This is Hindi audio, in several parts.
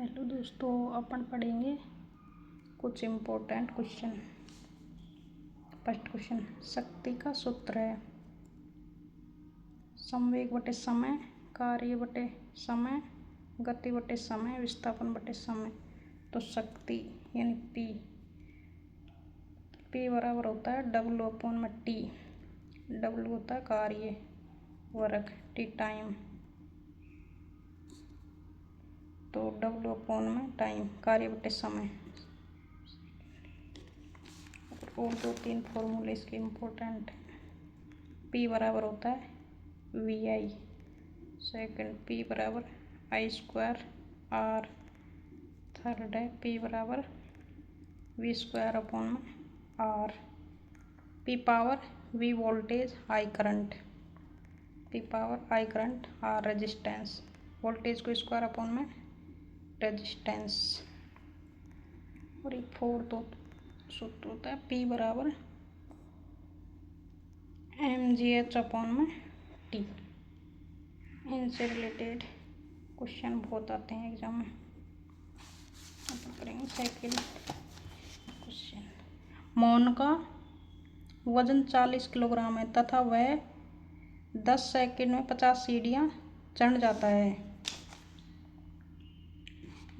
हेलो दोस्तों, अपन पढ़ेंगे कुछ इम्पोर्टेंट क्वेश्चन। फर्स्ट क्वेश्चन, शक्ति का सूत्र है संवेग बटे समय, कार्य बटे समय, गति बटे समय, विस्थापन बटे समय। तो शक्ति यानी P बराबर होता है W/T। W होता है कार्य, वर्क, T टाइम। तो W/टाइम, कार्य बटे समय। और 2-3 फॉर्मूले इसके इम्पोर्टेंट है। P बराबर होता है VI, सेकंड P बराबर I²R, थर्ड है P बराबर V²/R। P power V voltage, I current, P power I current, R resistance, voltage को स्क्वायर/ रेजिस्टेंस। और ये फोर्थ सूत्र होता है P बराबर mgh/T। इनसे रिलेटेड क्वेश्चन बहुत आते हैं एग्जाम में। अपन करेंगे सेकंड क्वेश्चन। मोहन का वजन 40 किलोग्राम है तथा वह 10 सेकंड में 50 सीढ़ियां चढ़ जाता है।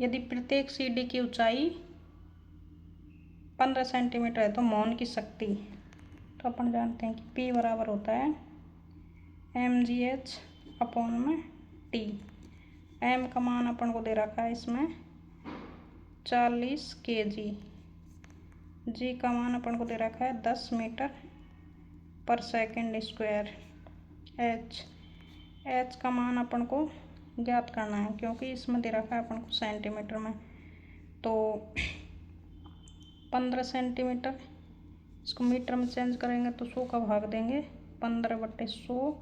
यदि प्रत्येक सीढ़ी की ऊंचाई 15 सेंटीमीटर है तो मोहन की शक्ति। तो अपन जानते हैं कि P बराबर होता है mgh/T। m का मान अपन को दे रखा है इसमें 40 kg, g का मान अपन को दे रखा है 10 metre per second square, h का मान अपन को ज्ञात करना है क्योंकि इसमें दे रखा है अपन को सेंटीमीटर में। तो 15 सेंटीमीटर, इसको मीटर में चेंज करेंगे तो 100 का भाग देंगे, 15/100,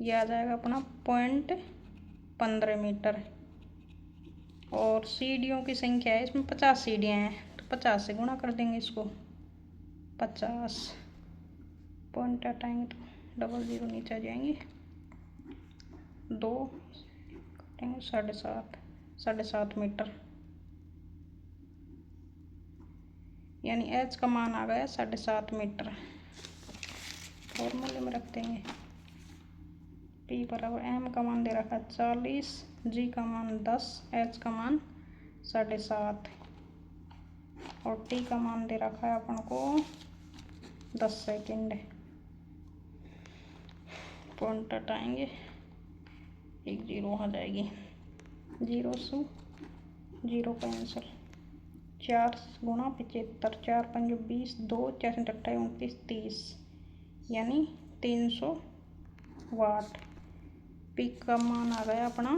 ये आ जाएगा अपना 0.15 मीटर। और सीढ़ियों की संख्या है इसमें 50 सीढ़ियाँ हैं तो 50 से गुणा कर देंगे इसको। 50 पॉइंट हटाएंगे तो 00 नीचे आ जाएंगे, 2 कटेंगे 7.5 मीटर। यानी h का मान आ गया 7.5 मीटर। फॉर्मूले में रख देंगे P बराबर m का मान दे रखा है 40, g का मान 10, h का मान 7.5 और t का मान दे रखा है अपन को 10 सेकंड। पॉइंट हटाएंगे, 1 0 आ जाएगी, 0 से 0 का आंसर 4 गुणा 75, 4 5 20, 2 4 28 29 30, यानी 300 वाट। P का मान आ गया अपना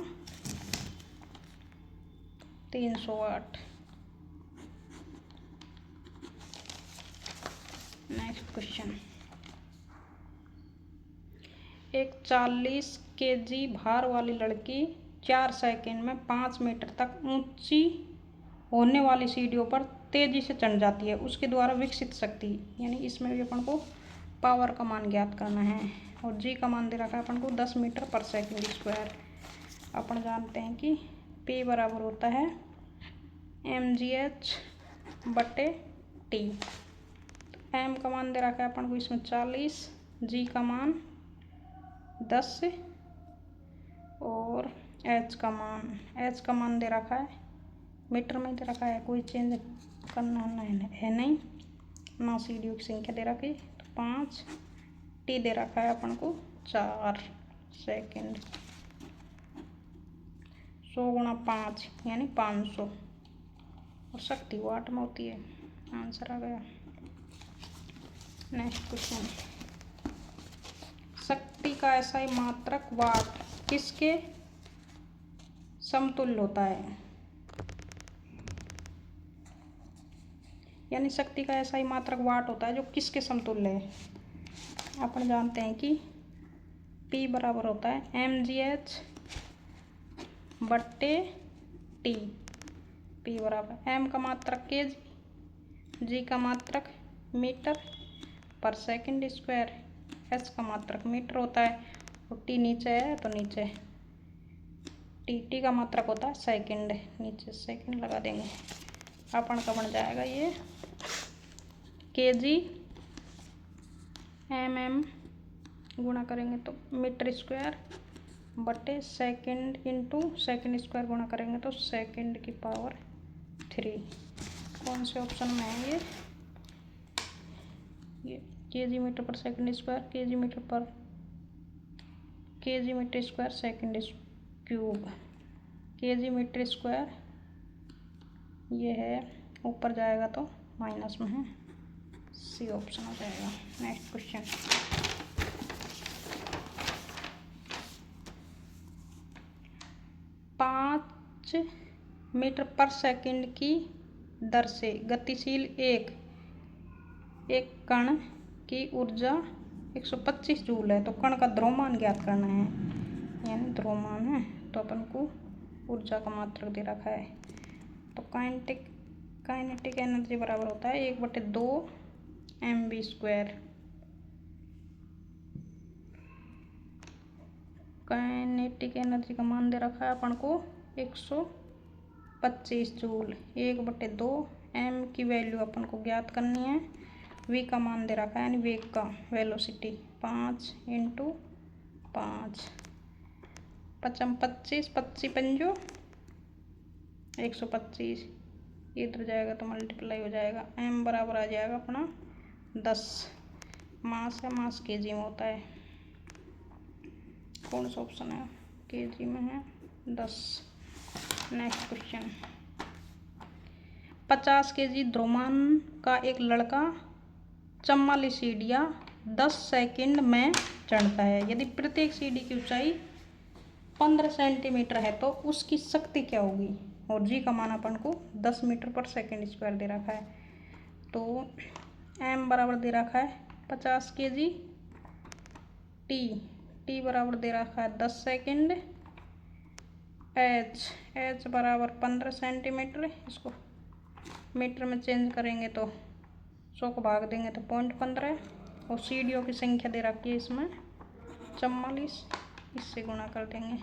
300 वाट। नेक्स्ट क्वेश्चन, एक 40 kg भार वाली लड़की 4 सेकंड में 5 मीटर तक ऊंची होने वाली सीढ़ियों पर तेजी से चढ़ जाती है। उसके द्वारा विकसित शक्ति, यानी इसमें भी अपन को पावर का मान ज्ञात करना है। और जी का मान दे रखा है अपन को 10 मीटर पर सेकंड स्क्वायर। अपन जानते हैं कि P बराबर होता है mgh/T। m का मान दे रखा है अपन को इसमें 40, जी का मान 10 और h का मान दे रखा है मीटर में दे रखा है, कोई चेंज करना है नहीं ना। सीढ़ियों की संख्या दे रखी तो 5, T दे रखा है अपन को 4 सेकंड। 100 गुणा 5 यानी 500 और शक्ति वाट में होती है। आंसर आ गया। नेक्स्ट क्वेश्चन, शक्ति का ऐसा ही मात्रक वाट किसके समतुल्य होता है? यानी शक्ति का ऐसा ही मात्रक वाट होता है जो किसके समतुल्य है। अपन जानते हैं कि P बराबर होता है mgh/T। P बराबर m का मात्रक kg, g का मात्रक metre per second square, h का मात्रक मीटर होता है और T नीचे है तो नीचे टी का मात्रक होता है सेकंड, नीचे सेकंड लगा देंगे। अपन का बन जाएगा ये केजी mm गुणा करेंगे तो मीटर स्क्वायर बटे सेकंड इंटू सेकंड स्क्वायर गुणा करेंगे तो सेकंड की पावर 3। कौन से ऑप्शन में है ये kg metre per second square, kg metre square second cube, kg metre square ये है, ऊपर जाएगा तो माइनस में है, सी ऑप्शन हो जाएगा। Next question, 5 metre per second की दर से गतिशील एक कण की ऊर्जा 125 जूल है, तो कण का द्रव्यमान ज्ञात करना है, यानी द्रव्यमान है तो अपन को ऊर्जा का मात्रक दे रखा है। तो काइनेटिक एनर्जी बराबर होता है 1/2 mv स्क्वायर। काइनेटिक एनर्जी का मान दे रखा है अपन को 125 जूल, 1/2 m की वैल्यू अपन को ज्ञात करनी है, v का मान दे रखा है यानी वेग का वेलोसिटी 5 × 5 5 25 25 पंजो 125, इधर जाएगा तो मल्टीप्लाई हो जाएगा, m बराबर आ जाएगा अपना 10। मास है, मास केजी में होता है, कौन सा ऑप्शन है केजी में है 10। नेक्स्ट क्वेश्चन, 50 केजी द्रव्यमान का एक लड़का 44 सीढ़ियाँ 10 सेकंड में चढ़ता है, यदि प्रत्येक सीढ़ी की ऊंचाई 15 सेंटीमीटर है तो उसकी शक्ति क्या होगी, और जी का मान अपन को 10 मीटर पर सेकंड स्क्वायर दे रखा है। तो m बराबर दे रखा है 50 केजी, टी बराबर दे रखा है 10 सेकंड, h बराबर 15 सेंटीमीटर, इसको मीटर में चेंज करेंगे तो 100 को भाग देंगे तो 0.15, और सीढ़ियों की संख्या दे रखी है इसमें 44, इससे गुणा कर देंगे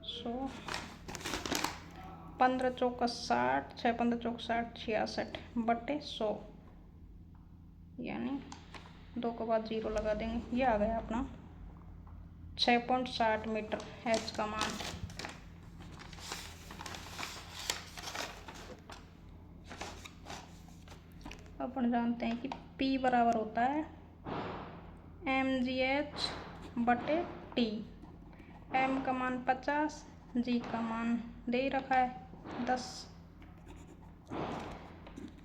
100, 15 चौका 60, 6 15 चौक 60 66 बटे 100, यानी 2 के बाद 0 लगा देंगे, ये आ गया अपना 6.60 मीटर h का मान। अपन जानते हैं कि P बराबर होता है mgh बटे T, m का मान 50, g का मान दे रखा है 10,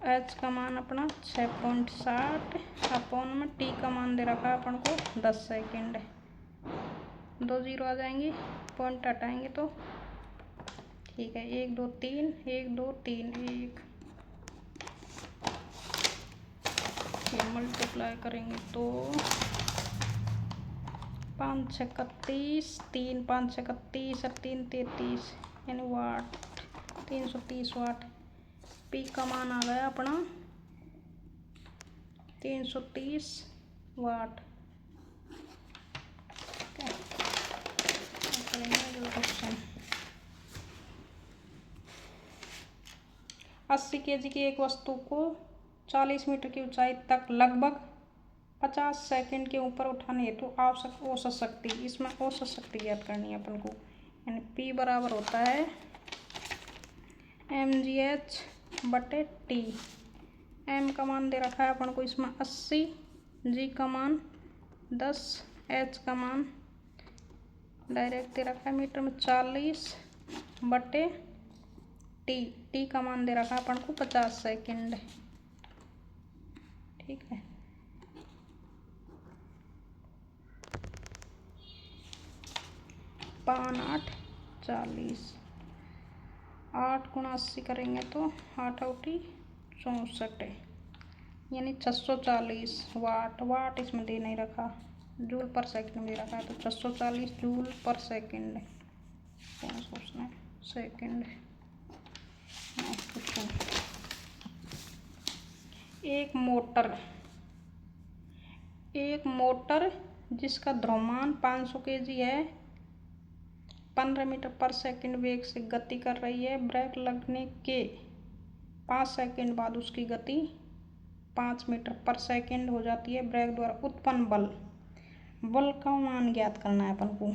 h का मान अपना 6.60 अपॉन में t का मान दे रखा है अपन को 10 सेकंड, 2 0 आ जाएंगे, पॉइंट हटाएंगे तो ठीक है 1 2 3 1 2 3 1, मल्टीप्लाई करेंगे तो 5 6 31, 3 5 6 31 और 3 33, यानी वाट 330 वाट। पी का मान आ गया अपना 330 वाट। क्वेश्चन 80 केजी की एक वस्तु को 40 मीटर की ऊंचाई तक लगभग 50 सेकंड के ऊपर उठाने हेतु आवश्यक औसत शक्ति, इसमें औसत शक्ति ज्ञात करनी है अपन को, यानी P बराबर होता है mgh बटे T, m का मान दे रखा है अपन को इसमें 80, g का मान 10, h का मान डायरेक्ट दे रखा है मीटर में 40 बटे t का मान दे रखा है अपन को 50 सेकंड, ठीक है। पान 8 40, 8 × 80 करेंगे तो 8 8 64, यानी 640 वाट। वाट इसमें दे नहीं रखा, जूल पर सेकंड दे रखा है, तो 640 जूल पर सेकंड, कौन सोचना है सेकंड। नेक्स्ट क्वेश्चन, एक मोटर जिसका द्रव्यमान 500 केजी है 15 मीटर पर सेकंड वेग से गति कर रही है। ब्रेक लगने के 5 सेकंड बाद उसकी गति 5 मीटर पर सेकंड हो जाती है। ब्रेक द्वारा उत्पन्न बल का मान ज्ञात करना है अपन को।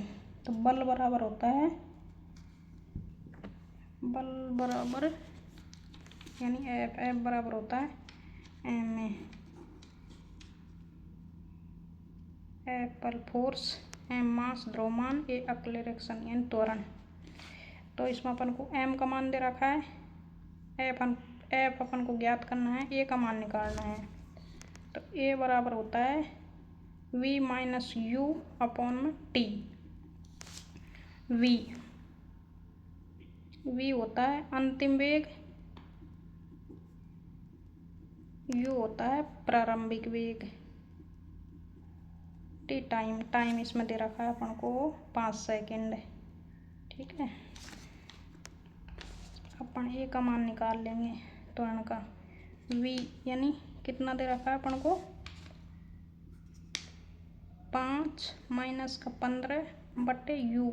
तो बल बराबर होता है, बल बराबर यानी एफ बराबर होता है एम ए, एफ पर फोर्स, एम मास द्रव्यमान, ए एक्सेलरेशन यानी त्वरण। तो इसमें अपन को एम का मान दे रखा है, एफ अपन को ज्ञात करना है, ए का मान निकालना है। तो ए बराबर होता है वी माइनस यू अपॉन में टी। वी होता है अंतिम वेग, यू होता है प्रारंभिक वेग, टी टाइम इसमें दे रखा है अपन को 5 सेकंड। ठीक है, अपन ए का मान निकाल लेंगे त्वरण का। वी यानी कितना दे रखा है अपन को 5 माइनस का 15 बटे यू,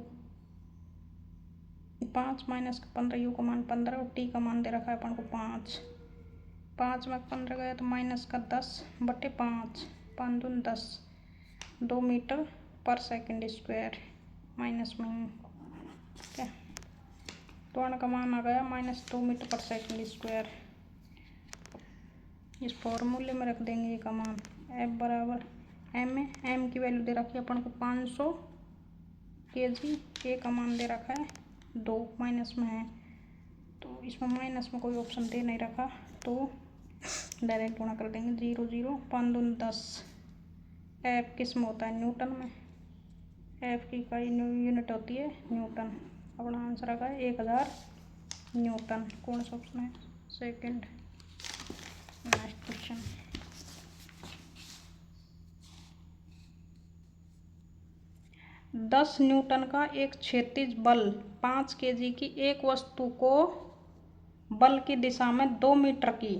5 माइनस का 15 यू का मान 15 और टी का मान दे रखा है अपन को 5। 5 में 15 गया तो माइनस का 10 बटे 5, 5 दूनी 10, 2 metre per second square minus में। ठीक है, त्वरण का मान आ गया -2 मीटर पर सेकंड स्क्वायर। इस फॉर्मूले में रख देंगे का मान एफ बराबर एम है। एम की वैल्यू दे रखी है अपन को 500 kg, ए का मान दे रखा है 2, माइनस में है तो इसमें माइनस में कोई ऑप्शन दे नहीं रखा तो डायरेक्ट गुणा कर देंगे। 0 0 5 दूनी 10। एफ किस में होता है न्यूटन में, एफ की इकाई यूनिट होती है न्यूटन। अपना आंसर आ गया 1000 न्यूटन। कौन सा ऑप्शन है सेकंड। नेक्स्ट क्वेश्चन, दस न्यूटन का एक क्षैतिज बल 5 kg की एक वस्तु को बल की दिशा में 2 मीटर की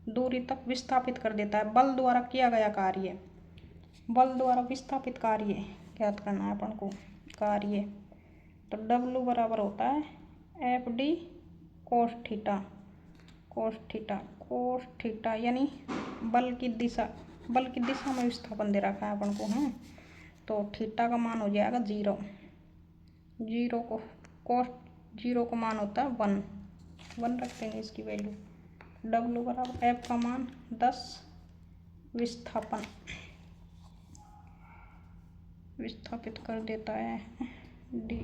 दूरी तक विस्थापित कर देता है। बल द्वारा किया गया कार्य, बल द्वारा विस्थापित कार्य ज्ञात करना है अपन को कार्य। तो W बराबर होता है एफ डी कोस थीटा यानी बल की दिशा में विस्थापन दे रखा है अपन को है। तो थीटा का मान हो जाएगा 0 को कोस 0 का मान होता है 1 रख देंगे इसकी वैल्यू। W बराबर एफ का मान 10 विस्थापित कर देता है डी।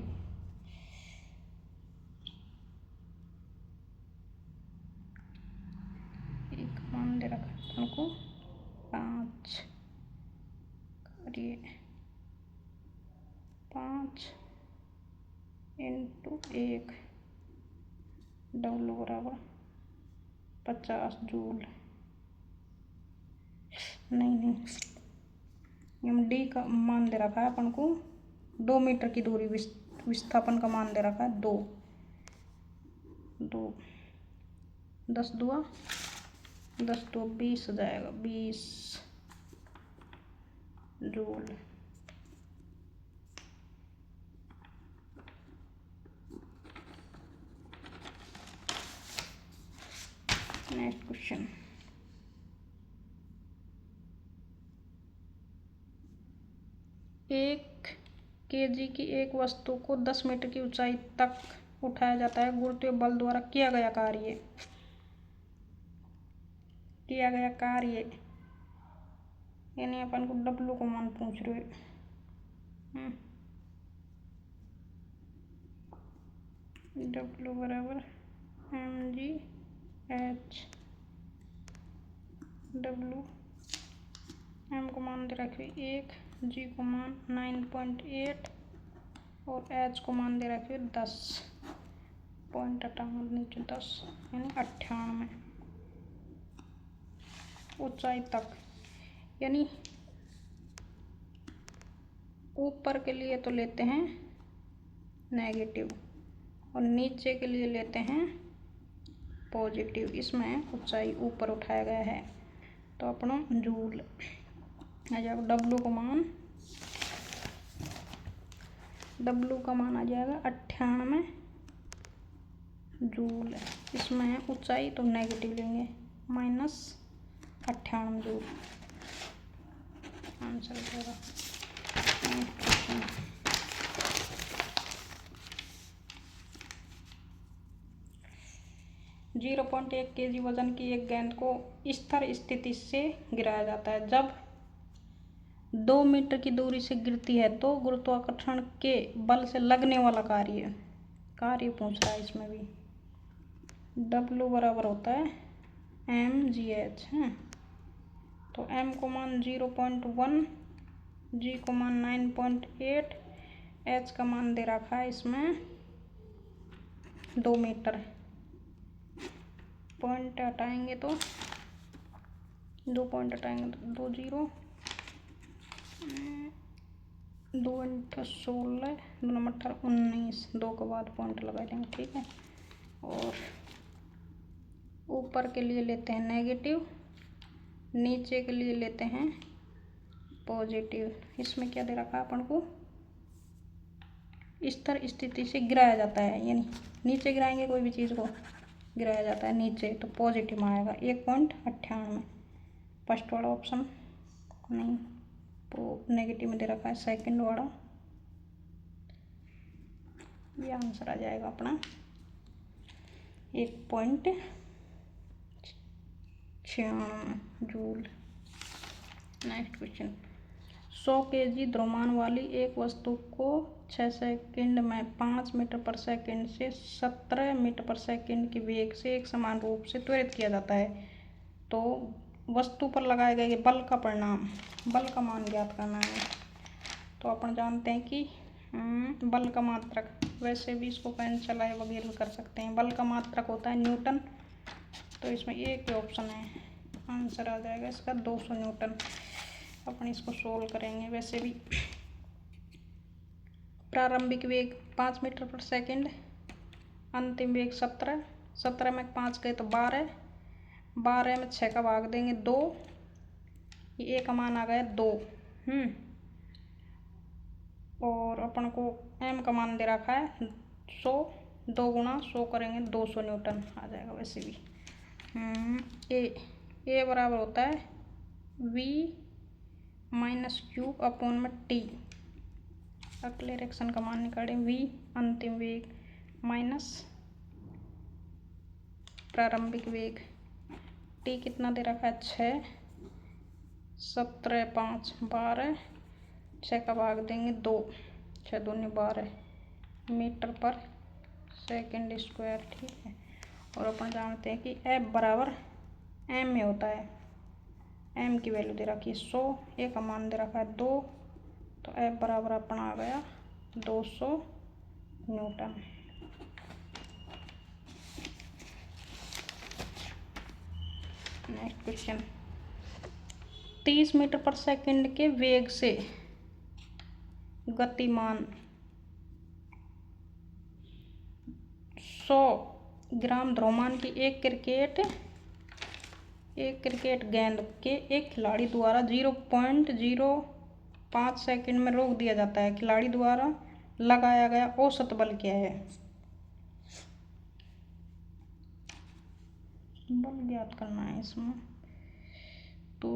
एक मान दे रखा है अपन को 5 करिए 5 × 1, W बराबर 50 जूल। नहीं डी का मान दे रखा है अपन को 2 मीटर की दूरी, विस्थापन का मान दे रखा है 2 10 2 20 हो जाएगा 20 जूल। नेक्स्ट क्वेश्चन, एक kg की एक वस्तु को 10 मीटर की ऊंचाई तक उठाया जाता है। गुरुत्वीय बल द्वारा किया गया कार्य यानी अपन को W को मान पूछ रहे हैं। W बराबर mgh, W m को मान दे रखे 1, G को मान 9.8 और H को मान दे रखे 10 पॉइंट नीचे 10 यानी 98 ऊंचाई तक। यानी ऊपर के लिए तो लेते हैं नेगेटिव और नीचे के लिए लेते हैं पॉजिटिव। इसमें ऊंचाई ऊपर उठाया गया है तो अपना जूल आ जाएगा। W को मान W का मान आ जाएगा 98 जूल। इसमें ऊंचाई तो नेगेटिव लेंगे, -98 जूल आंसर हो जाएगा। 0.1 kg वजन की एक गेंद को स्थिर स्थिति से गिराया जाता है। जब 2 मीटर की दूरी से गिरती है तो गुरुत्वाकर्षण के बल से लगने वाला कार्य पूछ रहा है इसमें भी। W बराबर होता है mgh है। तो m को मान 0.1, g को मान 9.8, h का मान दे रखा है इसमें 2 मीटर। पॉइंट हटाएंगे तो 2 पॉइंट हटाएंगे तो 2 0, 2 × 16, 2 नंबर 18, 19, 2 के बाद पॉइंट लगा लेंगे, ठीक है। और ऊपर के लिए लेते हैं नेगेटिव, नीचे के लिए लेते हैं पॉजिटिव। इसमें क्या दे रखा है अपन को, स्थिर स्थिति से गिराया जाता है, यानी नीचे गिराएंगे कोई भी चीज़ को गिराया जाता है नीचे, तो पॉजिटिव में आएगा 1.98। फर्स्ट वाला ऑप्शन नहीं, तो नेगेटिव में दे रखा है सेकंड वाला, ये आंसर आ जाएगा अपना 1.96 जूल। नेक्स्ट क्वेश्चन, 100 kg द्रव्यमान वाली एक वस्तु को 6 सेकंड में 5 मीटर पर सेकंड से 17 मीटर पर सेकंड के वेग से एक समान रूप से त्वरित किया जाता है, तो वस्तु पर लगाए गए बल का बल का मान ज्ञात करना है। तो अपन जानते हैं कि बल का मात्रक, वैसे भी इसको पेन चलाए वगैरह कर सकते हैं। बल का मात्रक होता है न्यूटन, तो इसमें एक ही ऑप्शन है, आंसर आ जाएगा इसका 200 न्यूटन। अपन इसको सोल्व करेंगे। वैसे भी प्रारंभिक वेग 5 मीटर पर सेकंड, अंतिम वेग 17 में 5 गए तो 12 में 6 का भाग देंगे 2, ये का मान आ गया 2। और अपन को m का मान दे रखा है 100, 2 × 100 करेंगे 200 न्यूटन आ जाएगा। वैसे भी ए बराबर होता है v - Q/T। एक्सेलरेशन का मान निकालें, v अंतिम वेग माइनस प्रारंभिक वेग, t कितना दे रखा है 6, 17 5 12, 6 का भाग देंगे 2, 6 दूनी 12 मीटर पर सेकंड स्क्वायर, ठीक है। और अपन जानते हैं कि F बराबर m में होता है, m की वैल्यू दे रखी है 100, ए का मान दे रखा है 2, तो F बराबर अपना आ गया 200 Newton. Next question, 30 metre per second के वेग से गतिमान 100 ग्राम द्रव्यमान की एक क्रिकेट गेंद के एक खिलाड़ी द्वारा 0.05 सेकंड में रोक दिया जाता है। खिलाड़ी द्वारा लगाया गया औसत बल क्या है? बल ज्ञात करना है इसमें। तो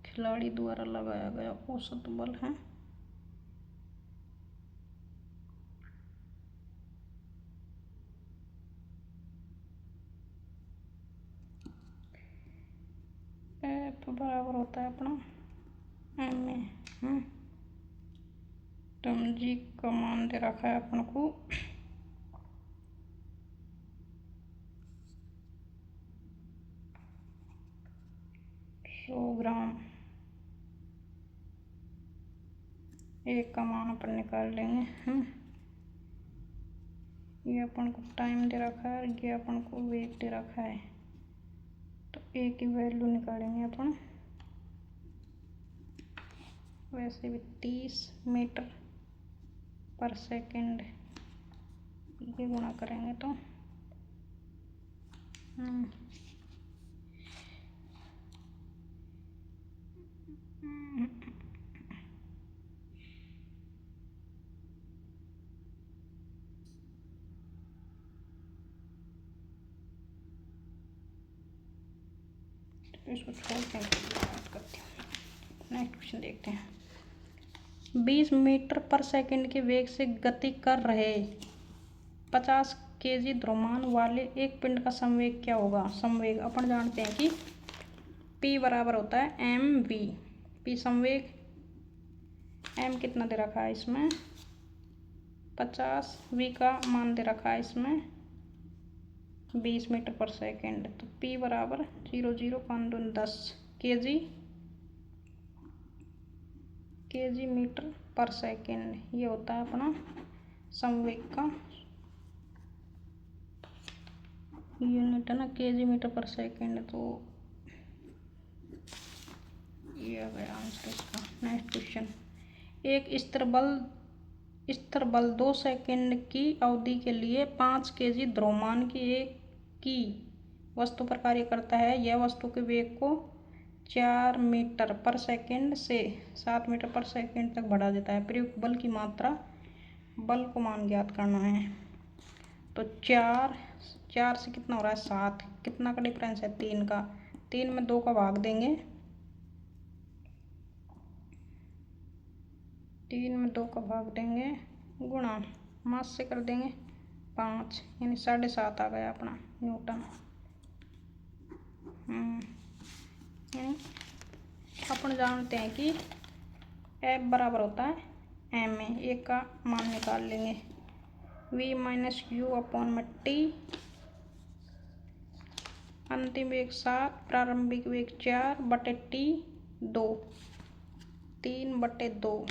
खिलाड़ी द्वारा लगाया गया औसत बल है F बराबर होता है अपना m में, तो g का मान दे रखा है अपन को 100 ग्राम, एक का मान अपन निकाल लेंगे। ये अपन को टाइम दे रखा है, ये अपन को वेग दे रखा है, तो ए की वैल्यू निकालेंगे अपन। वैसे भी 30 मीटर पर सेकंड ये गुणा करेंगे तो तो इसको छोड़ के बात करती हूँ। नेक्स्ट क्वेश्चन देखते हैं। 20 मीटर पर सेकंड के वेग से गति कर रहे 50 kg द्रव्यमान वाले एक पिंड का संवेग क्या होगा? संवेग अपन जानते हैं कि P बराबर होता है mv। P संवेग, m कितना दे रखा है इसमें 50, v का मान दे रखा है इसमें 20 मीटर पर सेकंड। तो P बराबर 0.052 kg मीटर पर सेकंड। ये होता है अपना संवेग का यूनिट है ना, kg मीटर पर सेकंड। तो ये आ गया आंसर इसका। Next question. एक स्थिर बल 2 सेकंड की अवधि के लिए 5 kg द्रव्यमान की वस्तु पर कार्य करता है। यह वस्तु के वेग को 4 मीटर पर सेकंड से 7 मीटर पर सेकंड तक बढ़ा देता है। प्रयुक्त बल की मात्रा, बल को मान ज्ञात करना है। तो 4 से कितना हो रहा है 7, कितना का डिफरेंस है 3 का। 3 में 2 का भाग देंगे, 3 में 2 का भाग देंगे गुणा मास से कर देंगे 5, यानी 7.5 आ गया अपना न्यूटन। यानी अपन जानते हैं कि F बराबर होता है m ए। एक का मान निकाल लेंगे v माइनस यू अपॉन में t। अंतिम वेग 7, प्रारंभिक वेग 4 बटे t 2, 3/2।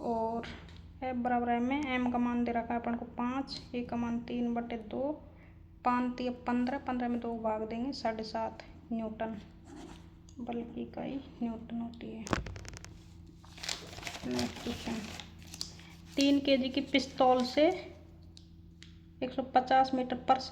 और F बराबर m में m का मान दे रखा है अपन को 5, a का मान 3/2, 5 या 15, 15 में 2 भाग देंगे 7.5 न्यूटन। बल की इकाई न्यूटन होती है। Next question. 3 kg की पिस्तौल से 150 मीटर पर